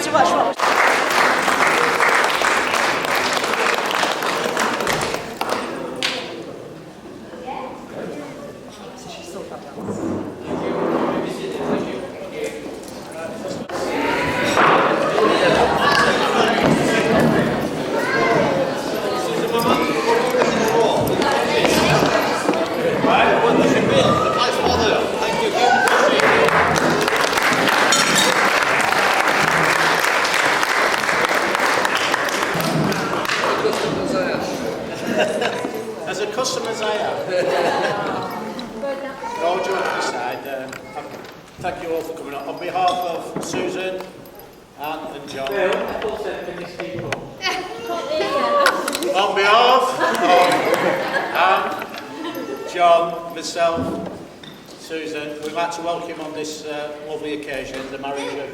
to watch what was... As a customer as I am, all jokes aside, thank you all for coming on. On behalf of Susan, Anne and John, on behalf of Anne, John, myself, Susan, we'd like to welcome you on this lovely occasion, the marriage of...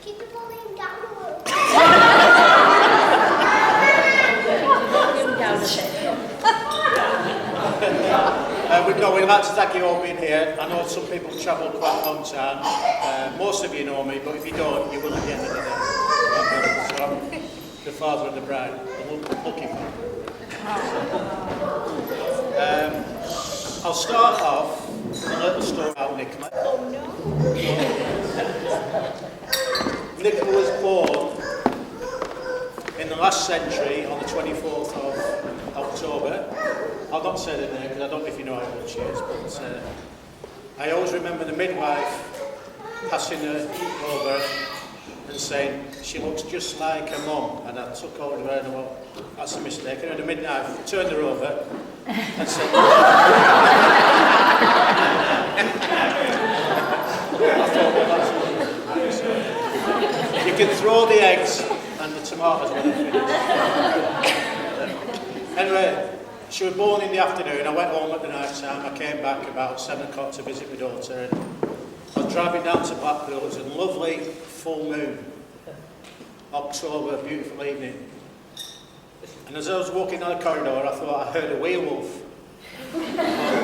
Keep the volume down a little. We'd like to thank you all being here. I know some people travel quite a long time. Most of you know me, but if you don't, you will at the end of the day. So I'm the father of the bride, the lucky one. I'll start off with a little story about Nicola. Oh no. Nicola was born in the last century on the 24th of October. I'll not say the name because I don't know if you know how old she is, but I always remember the midwife passing her over and saying, she looks just like her mum. And I took hold of her and I went, that's a mistake. And the midwife turned her over and said, I thought, well, that's you can throw the eggs and the tomatoes when they're finished. Anyway, she was born in the afternoon. I went home at the night time. I came back about 7 o'clock to visit my daughter. And I was driving down to Blackpool. It was a lovely full moon, October, beautiful evening. And as I was walking down the corridor, I thought I heard a werewolf. Oh,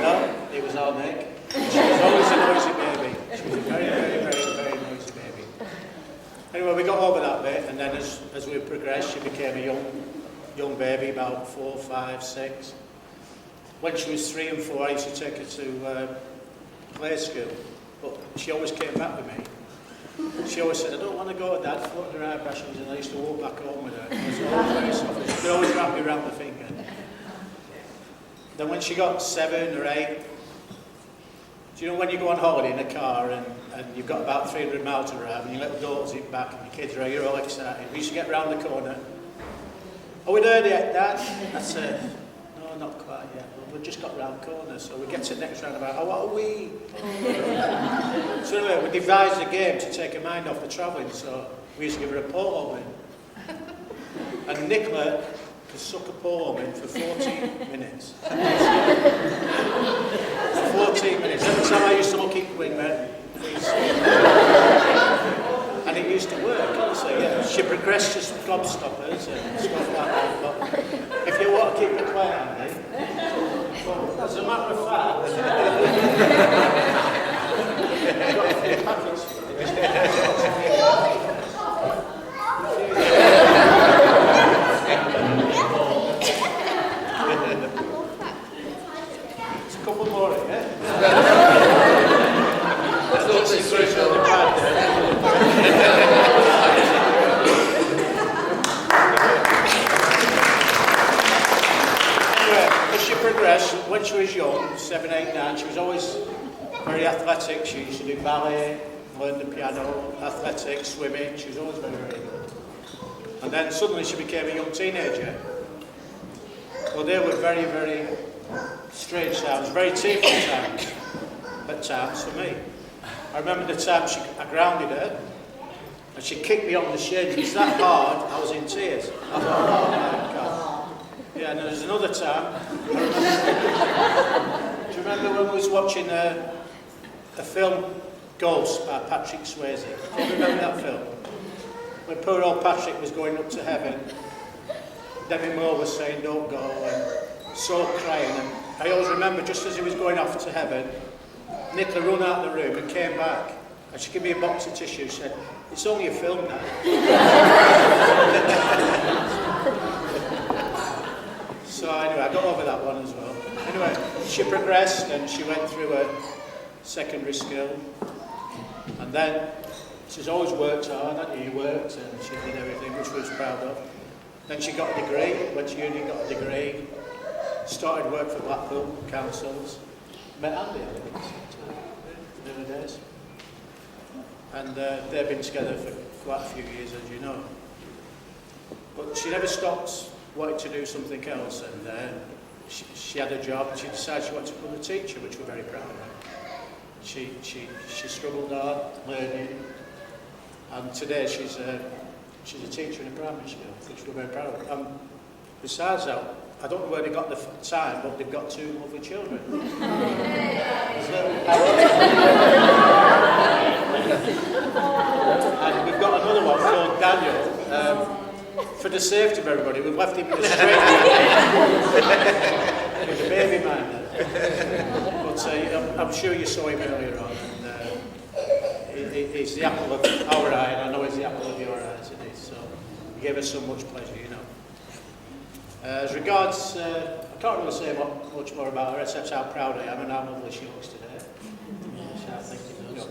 no, it was our Nick. She was always a noisy baby. She was a very, very, very, very noisy baby. Anyway, we got over that bit, and then as we progressed, she became a young baby, about 4, 5, 6. When she was 3 and 4, I used to take her to play school, but she always came back with me. She always said, I don't want to go, Dad, floating her eyebrushes, and I used to walk back home with her. It was always very soft. She could always wrap me around the finger. Then when she got 7 or 8, do you know when you go on holiday in a car and you've got about 300 miles to drive and your little daughter's in back and your kids are, you're all excited. We used to get round the corner. Are we there yet, Dad? I said, no, not quite yet. Well, we've just got round the corner, so we get to the next roundabout. Oh, what are we? So anyway, we devised a game to take her mind off the travelling, so we used to give her a pole omen. And Nicola could suck a pole omen for 14 minutes. For 14 minutes. Every time I used to look in wingman, and it used to work. So yeah, she progressed to gobstoppers and stuff like that. But if you want to keep it quiet, Andy, well, as a matter of fact, I've got a few packets. It's a couple more, yeah? When she was young, 7, 8, 9, she was always very athletic. She used to do ballet, learn the piano, athletics, swimming. She was always very, very good. And then suddenly she became a young teenager. Well, they were very, very strange times, very tearful times, at times for me. I remember the time I grounded her, and she kicked me on the shins. It was that hard, I was in tears. I thought, oh my God. Yeah, and there was another time. Do you remember when we was watching a film, Ghost, by Patrick Swayze? Do you remember that film? When poor old Patrick was going up to heaven, Demi Moore was saying, don't go, and so crying. And I always remember, just as he was going off to heaven, Nicola ran out of the room and came back. And she gave me a box of tissues, said, "It's only a film now." So anyway, I got over that one as well. Anyway, she progressed and she went through a secondary school. And then she's always worked hard, hadn't you? Worked and she did everything, which we was proud of. Then she got a degree, went to uni, got a degree, started work for Blackpool councils. Met Andy, I think, in the days. And they've been together for quite a few years, as you know. But she never stopped wanting to do something else, and she had a job, and she decided she wanted to become a teacher, which we're very proud of. She struggled hard, learning, and today she's a teacher in a primary school, which we're very proud of. Besides that, I don't know where they got the time, but they've got 2 lovely children. And we've got another one called Daniel. For the safety of everybody, we've left him in the street with a baby minder. But I'm sure you saw him earlier on, and he's the apple of our eye, and I know he's the apple of your eye, isn't he? So he gave us so much pleasure, you know. As regards, I can't really say much more about her, except how proud I am and how lovely she looks today. Which I think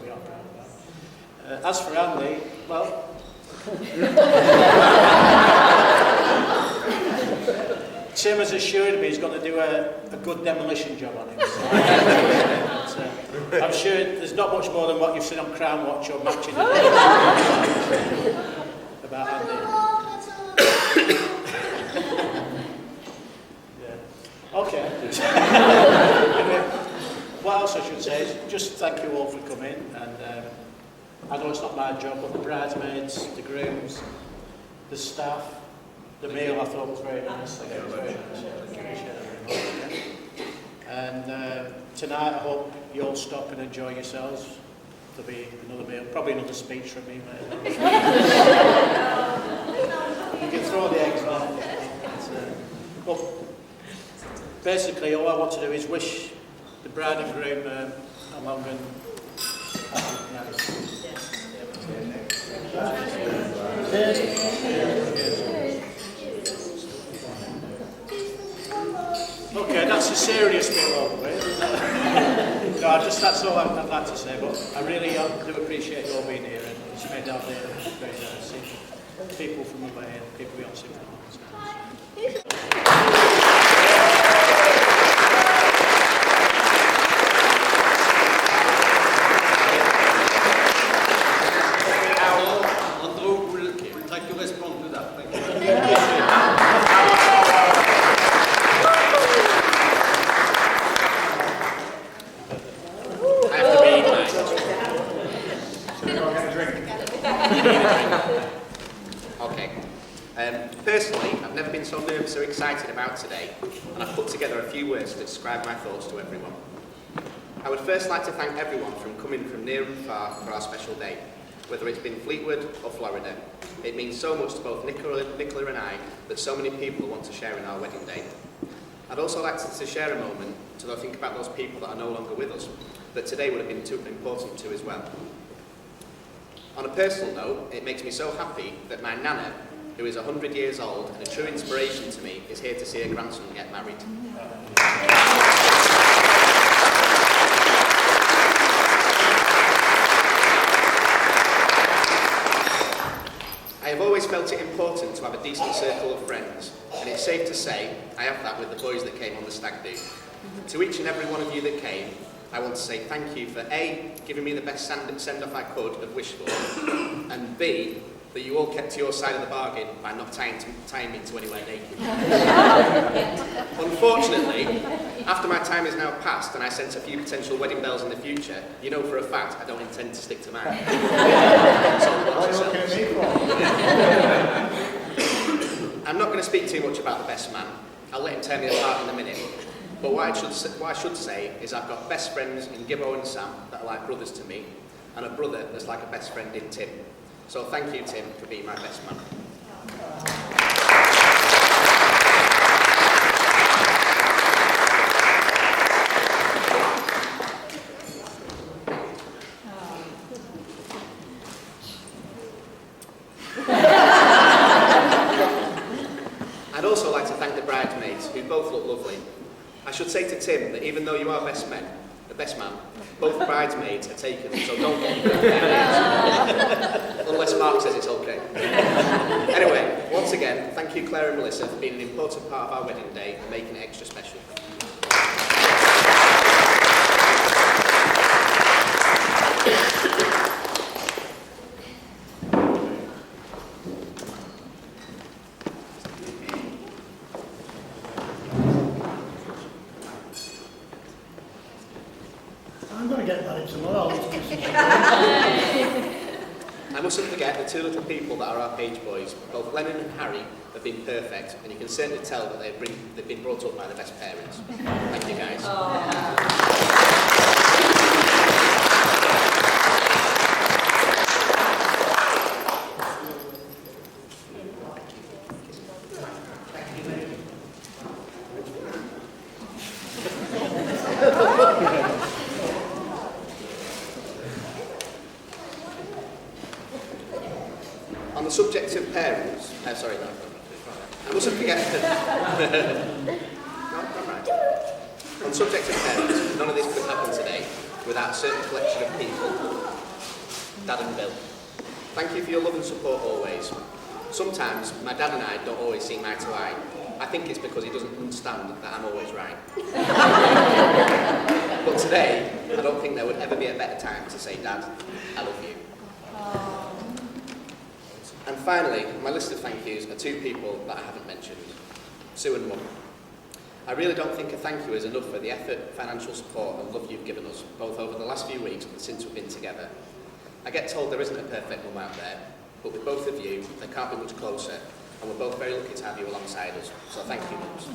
we are proud about. As for Andy, well, Tim has assured me he's going to do a good demolition job on him. So, I'm sure there's not much more than what you've seen on Crown Watch or Matching about Andy. Yeah. Okay. Anyway, what else I should say is just thank you all for coming, and I know it's not my job, but the bridesmaids, the grooms, the staff, the meal I thought was very nice. It was very nice. I appreciate it very much. And tonight I hope you all stop and enjoy yourselves. There'll be another meal, probably another speech from me, mate. You can throw the eggs on. But basically, all I want to do is wish the bride and groom a long and happy night. Okay, that's a serious bit over with. No, that's all I'd like to say, but I really do appreciate you all being here, and it's made our day very nice. People from over here, people we also from Personally, I've never been so nervous or excited about today, and I've put together a few words to describe my thoughts to everyone. I would first like to thank everyone for coming from near and far for our special day, whether it's been Fleetwood or Florida. It means so much to both Nicola and I that so many people want to share in our wedding day. I'd also like to share a moment to think about those people that are no longer with us, that today would have been too important to as well. On a personal note, it makes me so happy that my nana, who is 100 years old and a true inspiration to me, is here to see her grandson get married. I have always felt it important to have a decent circle of friends, and it's safe to say I have that with the boys that came on the stag do. To each and every one of you that came, I want to say thank you for A, giving me the best send-off I could have wished for, and B, that you all kept to your side of the bargain by not tying me to anywhere naked. Unfortunately, after my time is now past and I sense a few potential wedding bells in the future, you know for a fact I don't intend to stick to mine. I'm not going to speak too much about the best man. I'll let him tear me apart in a minute. But what I should say is I've got best friends in Gibbo and Sam that are like brothers to me, and a brother that's like a best friend in Tim. So thank you, Tim, for being my best man. who both look lovely. I should say to Tim that even though you are best man, both bridesmaids are taken, so don't get your parents. Unless Mark says it's okay. Anyway, once again, thank you Claire and Melissa for being an important part of our wedding day and making it extra special. I'm going to get married tomorrow. I mustn't forget the two little people that are our page boys. Both Lennon and Harry have been perfect, and you can certainly tell that they've been brought up by the best parents. Thank you, guys. On the subject of parents, I mustn't forget On the subject of parents, none of this could happen today without a certain collection of people. Dad and Bill. Thank you for your love and support always. Sometimes my dad and I don't always see eye to eye. I think it's because he doesn't understand that I'm always right. But today, I don't think there would ever be a better time to say, Dad, I love you. And finally, my list of thank yous are two people that I haven't mentioned, Sue and Mum. I really don't think a thank you is enough for the effort, financial support and love you've given us, both over the last few weeks and since we've been together. I get told there isn't a perfect mum out there, but with both of you, there can't be much closer, and we're both very lucky to have you alongside us, so thank you, mums.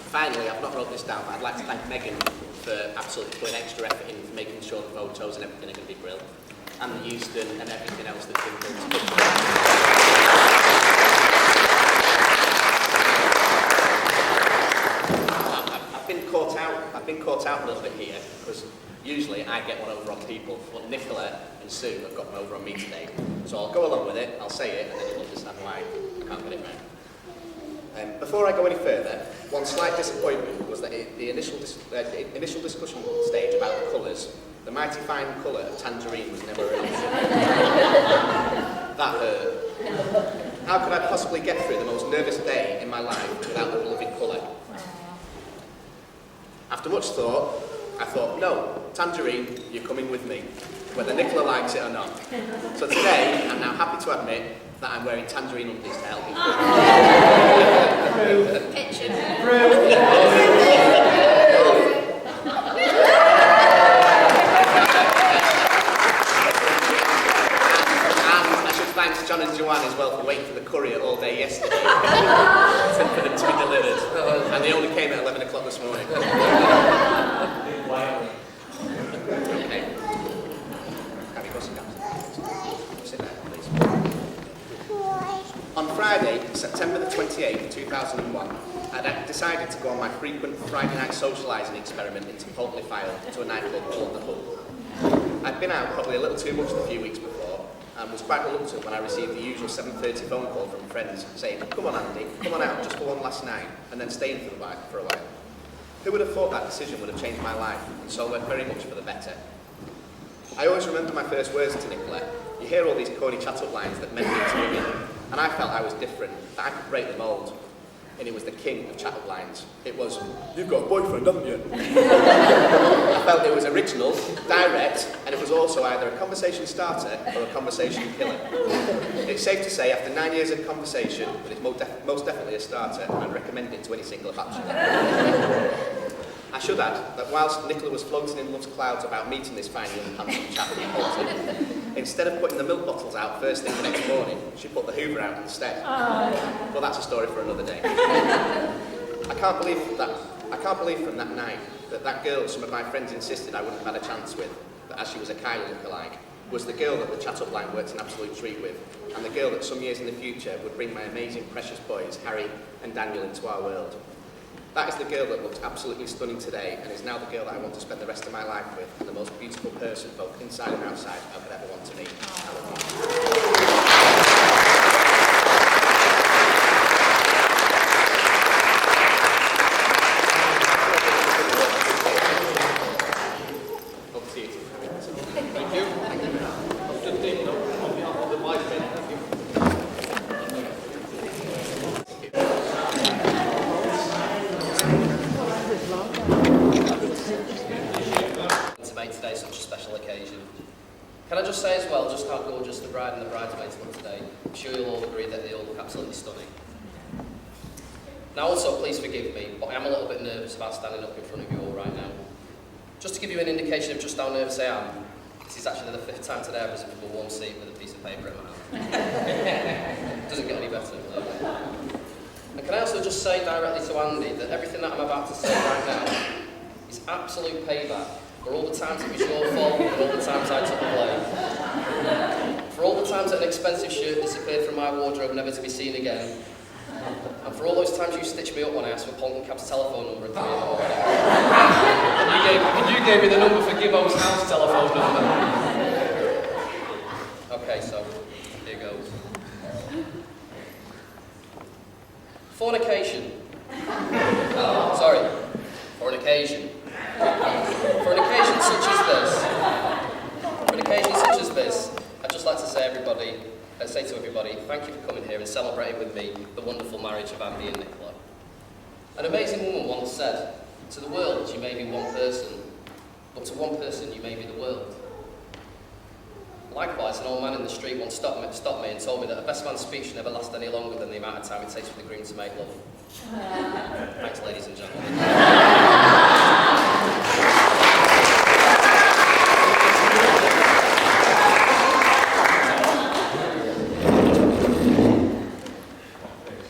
Finally, I've not wrote this down, but I'd like to thank Megan for absolutely putting extra effort in making sure the photos and everything are going to be brilliant, and the Euston and everything else that's been built. I've been caught out a little bit here, because usually I get one over on people, but Nicola and Sue have got one over on me today. So I'll go along with it, I'll say it, and then you'll understand why I can't get it right. Before I go any further, one slight disappointment was that the initial discussion stage about the colours, the mighty fine colour of tangerine was never released. That hurt. How could I possibly get through the most nervous day in my life without the beloved colour? After much thought, I thought, no, tangerine, you're coming with me, whether Nicola likes it or not. So today, I'm now happy to admit that I'm wearing tangerine undies to help me through. Picture. And I should thank John and Joanne as well for waiting for the courier all day yesterday for them to be delivered. And they only came at 11 o'clock this morning. Okay. Have you got some gaps? Sit there, please. On Friday, September the 28th, 2001, I'd decided to go on my frequent Friday night socialising experiment into Poultney File to a nightclub called The Hub. I'd been out probably a little too much the few weeks before and was quite reluctant when I received the usual 7:30 phone call from friends saying, come on Andy, come on out just for one last night, and then staying for a while. Who would have thought that decision would have changed my life, and so went very much for the better. I always remember my first words to Nicola. You hear all these corny chat-up lines that men need to women, and I felt I was different, that I could break the mould. and it was the king of chat-up lines. It was, "You've got a boyfriend, haven't you?" I felt it was original, direct, and it was also either a conversation starter or a conversation killer. It's safe to say, after 9 years of conversation, that it's most definitely a starter, and I'd recommend it to any single bachelor. I should add that whilst Nicola was floating in love's clouds about meeting this fine young handsome chap in Bolton, instead of putting the milk bottles out first thing the next morning, she put the Hoover out instead. Well, that's a story for another day. I can't believe from that night that girl some of my friends insisted I wouldn't have had a chance with, that as she was a Kylie lookalike, was the girl that the chat-up line worked an absolute treat with, and the girl that some years in the future would bring my amazing precious boys, Harry and Daniel, into our world. That is the girl that looks absolutely stunning today, and is now the girl that I want to spend the rest of my life with, and the most beautiful person, both inside and outside, I could ever want to meet. I love you. Can I just say as well, just how gorgeous the bride and the bridesmaids look today. I'm sure you'll all agree that they all look absolutely stunning. Now also, please forgive me, but I am a little bit nervous about standing up in front of you all right now. Just to give you an indication of just how nervous I am, this is actually the 5th time today I've risen from a warm seat with a piece of paper in my hand. Doesn't get any better. And can I also just say directly to Andy that everything that I'm about to say right now is absolute payback for all the times it was your fault and all the times I took the blame. For all the times that an expensive shirt disappeared from my wardrobe never to be seen again. And for all those times you stitched me up when I asked for Polton Cab's telephone number at 3 in the morning. And you gave me the number for Gibbo's house telephone number. Okay, so here goes. Fornication. Sorry, for an occasion. For an occasion such as this, I'd just like to say to everybody, thank you for coming here and celebrating with me the wonderful marriage of Andy and Nicola. An amazing woman once said, "To the world you may be one person, but to one person you may be the world." Likewise, an old man in the street once stopped me and told me that a best man's speech never lasts any longer than the amount of time it takes for the groom to make love. Thanks, ladies and gentlemen.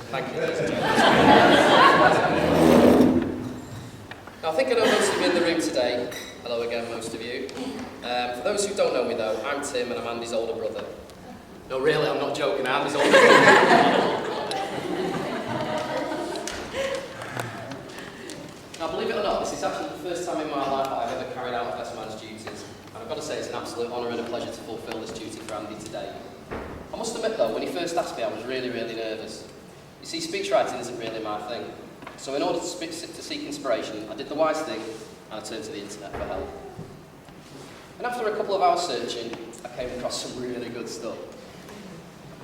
Thank you, ladies and gentlemen. Now, I think I know most of you in the room today. Hello again, most of you. For those who don't know me though, I'm Tim and I'm Andy's older brother. No, really, I'm not joking, I'm his older brother. Now, believe it or not, this is actually the first time in my life that I've ever carried out a best man's duties. And I've got to say, it's an absolute honour and a pleasure to fulfil this duty for Andy today. I must admit though, when he first asked me, I was really, really nervous. You see, speechwriting isn't really my thing. So in order to seek inspiration, I did the wise thing and I turned to the internet for help. And after a couple of hours searching, I came across some really good stuff.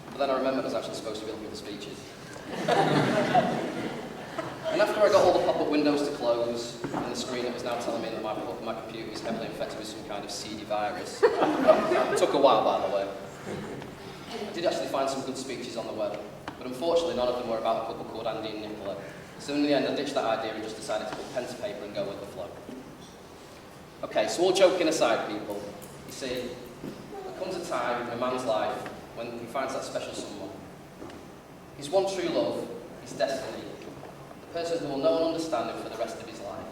But then I remembered I was actually supposed to be looking for speeches. And after I got all the pop-up windows to close, and the screen that was now telling me that my computer was heavily infected with some kind of seedy virus. It took a while, by the way. I did actually find some good speeches on the web, but unfortunately none of them were about a couple called Andy and Nicola. So in the end I ditched that idea and just decided to put pen to paper and go with the flow. Okay, so all joking aside, people, you see, there comes a time in a man's life when he finds that special someone. His one true love, his destiny, the person who will know and understand him for the rest of his life.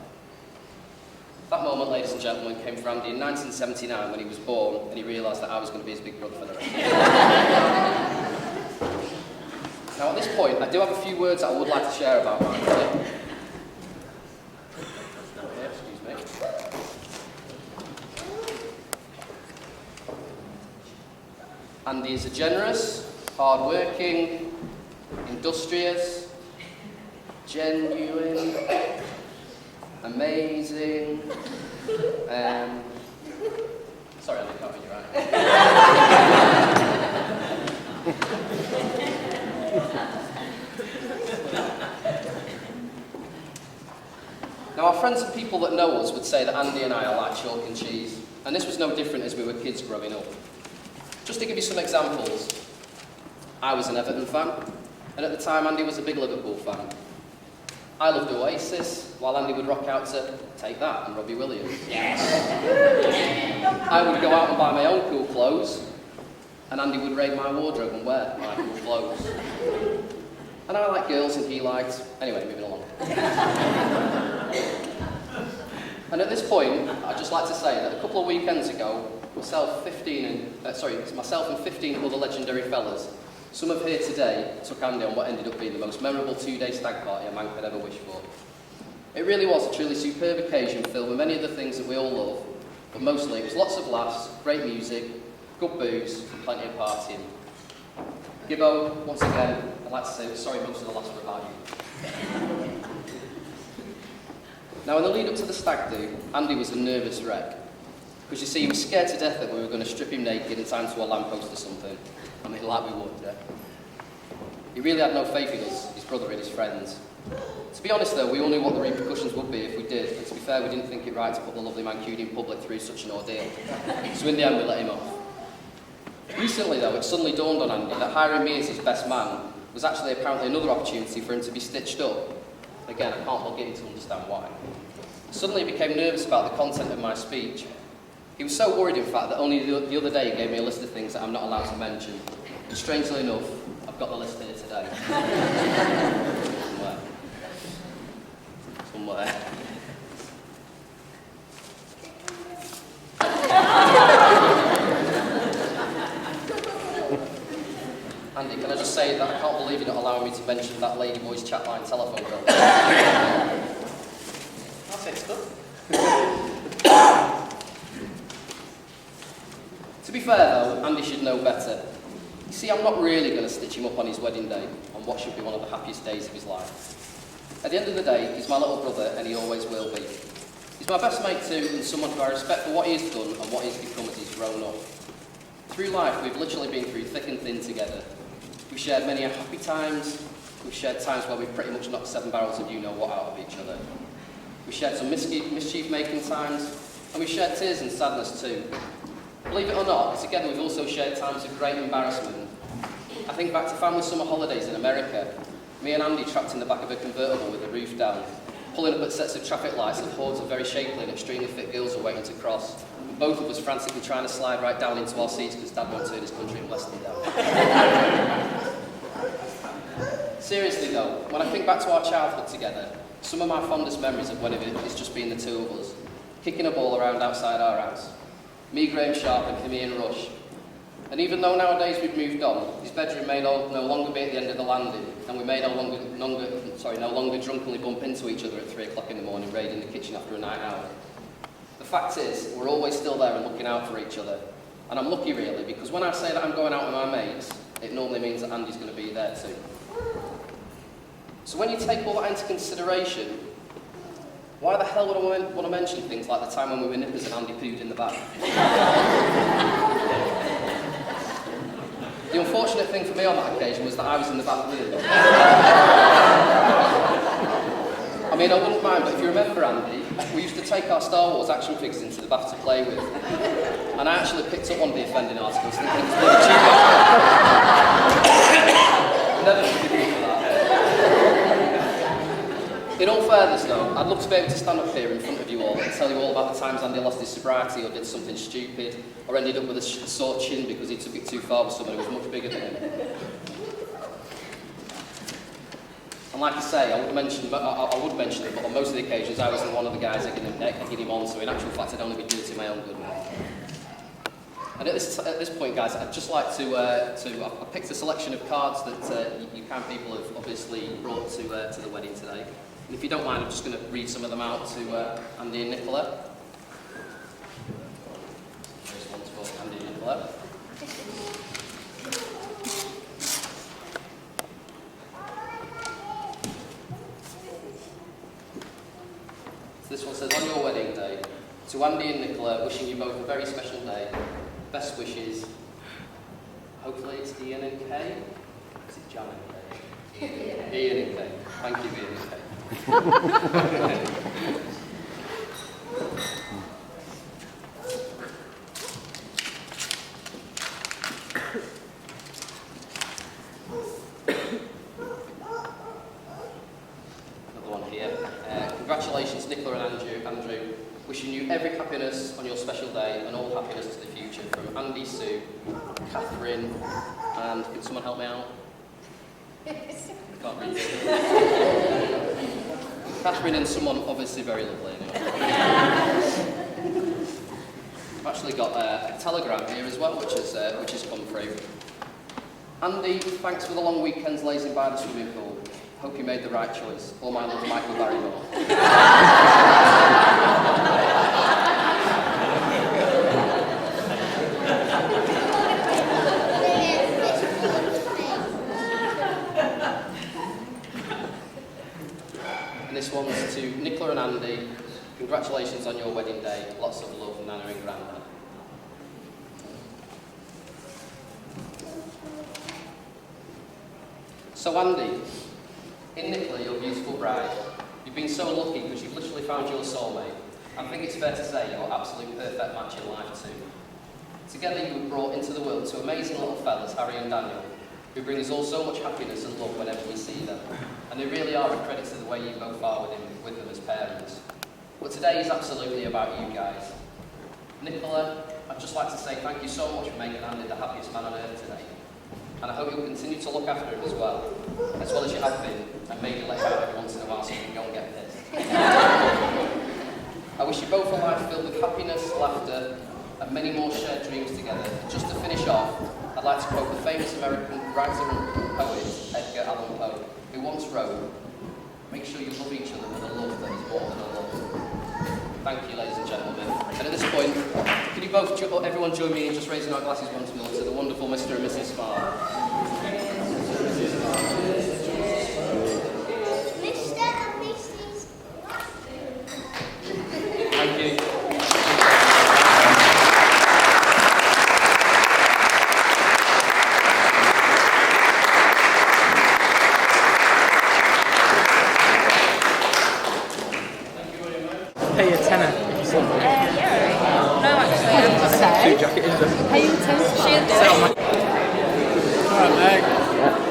That moment, ladies and gentlemen, came for Andy in 1979 when he was born and he realised that I was going to be his big brother for the rest of his life. Now at this point, I do have a few words that I would like to share about Andy. Excuse me. Andy is a generous, hard-working, industrious, genuine, amazing, sorry, I can't read you right. Now, our friends and people that know us would say that Andy and I are like chalk and cheese, and this was no different as we were kids growing up. Just to give you some examples, I was an Everton fan, and at the time Andy was a big Liverpool fan. I loved Oasis, while Andy would rock out to Take That and Robbie Williams. Yes! I would go out and buy my own cool clothes, and Andy would raid my wardrobe and wear my cool clothes. And I liked girls and he liked... Anyway, moving along. And at this point, I'd just like to say that a couple of weekends ago, myself and 15 other legendary fellas, some of here today, took Andy on what ended up being the most memorable 2-day stag party a man could ever wish for. It really was a truly superb occasion filled with many of the things that we all love, but mostly it was lots of laughs, great music, good booze, and plenty of partying. Gibbo, once again, I'd like to say sorry most of the laughs were about you. Now, in the lead up to the stag do, Andy was a nervous wreck. Because you see, he was scared to death that we were going to strip him naked and tie him to a lamppost or something. I mean, like we would, yeah. He really had no faith in us, his brother and his friends. To be honest though, we all knew what the repercussions would be if we did, and to be fair, we didn't think it right to put the lovely man queued in public through such an ordeal. So in the end, we let him off. Recently though, it suddenly dawned on Andy that hiring me as his best man was actually apparently another opportunity for him to be stitched up. Again, I can't log in to understand why. Suddenly he became nervous about the content of my speech. He was so worried, in fact, that only the other day he gave me a list of things that I'm not allowed to mention. And strangely enough, I've got the list here today. Somewhere. Andy, can I just say that I can't believe you're not allowing me to mention that Ladyboy's chat line telephone bill? That's it, stuff. To be fair though, Andy should know better. You see, I'm not really going to stitch him up on his wedding day, on what should be one of the happiest days of his life. At the end of the day, he's my little brother and he always will be. He's my best mate too, and someone who I respect for what he's done and what he's become as he's grown up. Through life, we've literally been through thick and thin together. We've shared many happy times, we've shared times where we've pretty much knocked 7 barrels of you-know-what out of each other. We've shared some mischief-making times, and we've shared tears and sadness too. Believe it or not, together we've also shared times of great embarrassment. I think back to family summer holidays in America, me and Andy trapped in the back of a convertible with the roof down, pulling up at sets of traffic lights and hordes of very shapely and extremely fit girls are waiting to cross. Both of us frantically trying to slide right down into our seats because Dad won't turn his country and Western down. Seriously though, when I think back to our childhood together, some of my fondest memories of when it is just being the two of us, kicking a ball around outside our house. Me, Graham Sharp, and him, Ian Rush. And even though nowadays we've moved on, his bedroom may no longer be at the end of the landing, and we may no longer drunkenly bump into each other at 3 o'clock in the morning, raiding the kitchen after a night out. The fact is, we're always still there and looking out for each other. And I'm lucky really, because when I say that I'm going out with my mates, it normally means that Andy's going to be there too. So when you take all that into consideration, why the hell would I want to mention things like the time when we were nippers and Andy pooed in the back? The unfortunate thing for me on that occasion was that I was in the back wheel. I mean, I wouldn't mind, but if you remember, Andy, we used to take our Star Wars action figures into the bath to play with. And I actually picked up one of the offending articles thinking it was really cheap. Never forgive me for that. In all fairness though, I'd love to be able to stand up here in front of you all and tell you all about the times Andy lost his sobriety or did something stupid, or ended up with a sore chin because he took it too far with someone who was much bigger than him. And like I say, I would mention it, but on most of the occasions I was one of the guys egging him on, so in actual fact I'd only be doing it to my own good. And at this point, guys, I'd just like to I picked a selection of cards that you kind people have obviously brought to the wedding today. And if you don't mind, I'm just going to read some of them out to Andy and Nicola. There's one for Andy and Nicola. So this one says, on your wedding day, to Andy and Nicola, wishing you both a very special day. Best wishes. Hopefully it's Ian and Kay. Is it John and Kay? Ian and Kay. Thank you, Ian and Kay. congratulations Nicola and Andrew. Wishing you every happiness on your special day and all happiness to the future from Andy, Sue, Catherine, and can someone help me out? Can't read it. Catherine and someone obviously very lovely anyway. I've actually got a telegram here as well, which has come through. Andy, thanks for the long weekends lazing by the swimming pool. Hope you made the right choice. All my love, Michael Barrymore. And this one's to Nicola and Andy. Congratulations on your wedding day. Lots of love, Nana and Grandad. So Andy, in Nicola, your beautiful bride, you've been so lucky because you've literally found your soulmate. I think it's fair to say you're absolute perfect match in life too. Together you were brought into the world two amazing little fellas, Harry and Daniel, who bring us all so much happiness and love whenever we see them. And they really are a credit to the way you both are with them as parents. But today is absolutely about you guys. Nicola, I'd just like to say thank you so much for making Andy the happiest man on earth today. And I hope you'll continue to look after him as well as you have been, and maybe let him out every once in a while so you can go and get pissed. I wish you both a life filled with happiness, laughter, and many more shared dreams together. And just to finish off, I'd like to quote the famous American writer and poet, Edgar Allan Poe, who once wrote, "Make sure you love each other with a love that is more than a love." Thank you, ladies and gentlemen. And at this point, can you both, everyone join me in just raising our glasses once more to the wonderful Mr. and Mrs. Farr. Mr. and Mrs. Thank you. Pay a tenner. No, actually, I haven't got a Suit jacket is them. Pay you 10 she'll do it. All right, mate.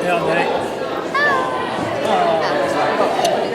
Yeah, mate. Oh.